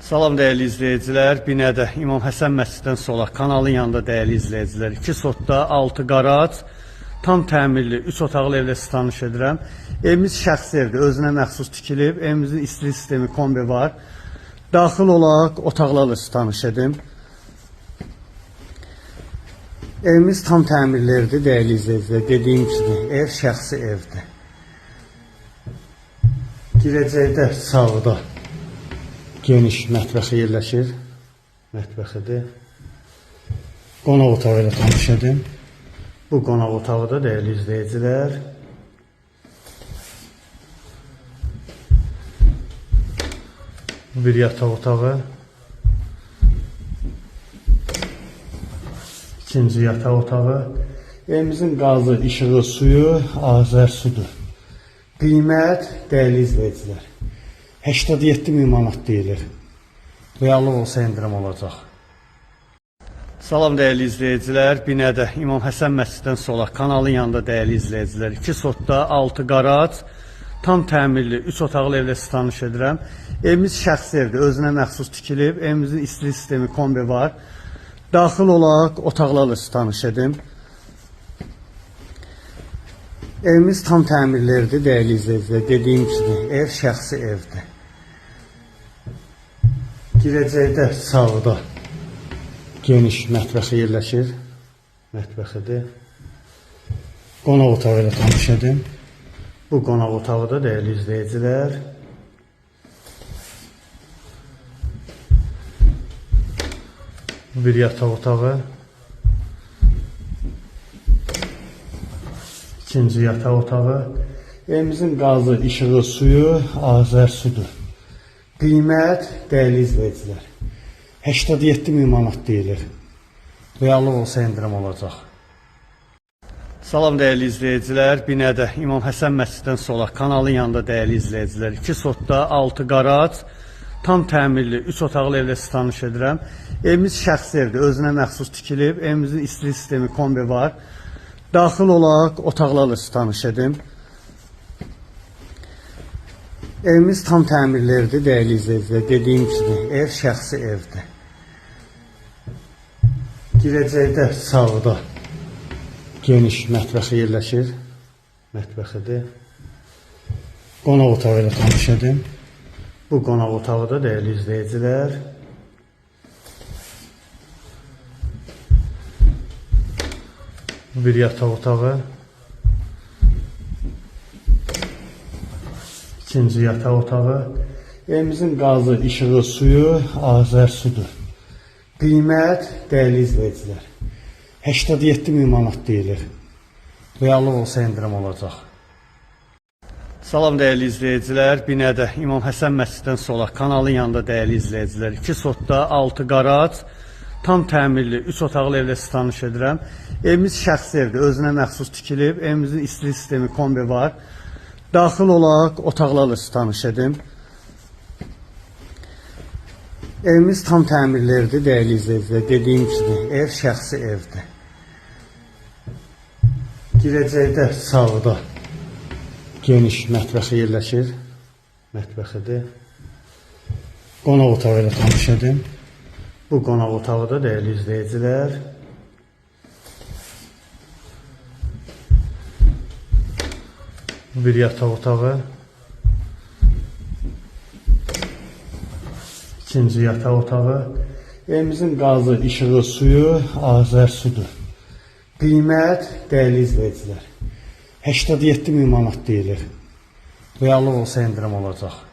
Salam dəyərli izləyicilər, Binədə İmam Həsən məsciddən sola kanalın yanında dəyərli izləyicilər. 2 sotda 6 qarac, tam təmirli 3 otaqlı evlə sitariş edirəm. Evimiz şəxsi evdir, özünə məxsus tikilib. Evimizin istilik sistemi kombi var. Daxil olaraq otaqlarla sitariş edim. Evimiz tam təmirli evdir dəyərli izləyicilər. Dediyim kimi ev şəxsi evdir. Girəcəkdə sağda geniş mətbəxi yerləşir. Mətbəxidir. Qonaq otağı ilə tanış edim. Bu qonaq otağı da dəyərli izləyicilər. Bu bir yataq otağı. İkinci yataq otağı. Evimizin qazı, işığı, suyu Azər sudur. Qiymət dəyərli izləyicilər 87.000 manat deyilir. Reallıq olsa indirim olacaq. Salam dəyərli izləyicilər, Binədə İmam Həsən məsciddən sola kanalın yanında dəyərli izləyicilər. 2 sotda 6 qarac, tam təmirli 3 otaqlı evlə sitariş edirəm. Evimiz şəxsi evdir, özünə məxsus tikilib. Evimizin istilik sistemi kombi var. Daxil olaraq otaqlarla sitariş edim. Evimiz tam təmirli evdir dəyərli izləyicilər. Dediyim kimi ev şəxsi evdir. Girəcəkdə sağda geniş mətbəxi yerləşir. Mətbəxidir. Qonaq otağı ilə tanış edim. Bu qonaq otağı da dəyərli izləyicilər. Bu bir yataq otağı. İkinci yataq otağı. Evimizin qazı, işığı, suyu Azər sudur. Qiymət dəyərli izləyicilər 87.000 manat deyilir. Reallıq olsa indirim olacaq. Salam dəyərli izləyicilər, Binədə İmam Həsən məsciddən sola kanalın yanında dəyərli izləyicilər. 2 sotda 6 qarac, tam təmirli 3 otaqlı evlə sitariş edirəm. Evimiz şəxsi evdir, özünə məxsus tikilib. Evimizin istilik sistemi kombi var. Daxil olaraq otaqlarla sitariş edim. Evimiz tam təmirli evdir dəyərli izləyicilər. Dediyim kimi ev şəxsi evdir. Girəcəkdə sağda geniş mətbəxi yerləşir. Mətbəxidir. Qonaq otağı ilə tanış edim. Bu qonaq otağı da dəyərli izləyicilər. Bu bir yataq otağı. İkinci yataq otağı. Evimizin qazı, işığı, suyu Azər sudur. Qiymət dəyərli izləyicilər 87.000 manat deyilir. Reallıq olsa indirim olacaq. Salam dəyərli izləyicilər, Binədə İmam Həsən məsciddən sola kanalın yanında dəyərli izləyicilər. 2 sotda 6 qarac, tam təmirli 3 otaqlı evlə sitariş edirəm. Evimiz şəxsi evdir, özünə məxsus tikilib. Evimizin istilik sistemi kombi var. Daxil olaraq otaqlarla sitariş edim. Evimiz tam təmirli evdir dəyərli izləyicilər. Dediyim kimi ev şəxsi evdir. Girəcəkdə sağda geniş mətbəxi yerləşir. Mətbəxidir. Qonaq otağı ilə tanış edim. Bu qonaq otağı da dəyərli izləyicilər. Bu bir yataq otağı. İkinci yataq otağı. Evimizin qazı, işığı, suyu Azər sudur. Qiymət dəyərli izləyicilər 87.000 manat deyilir. Reallıq olsa indirim olacaq.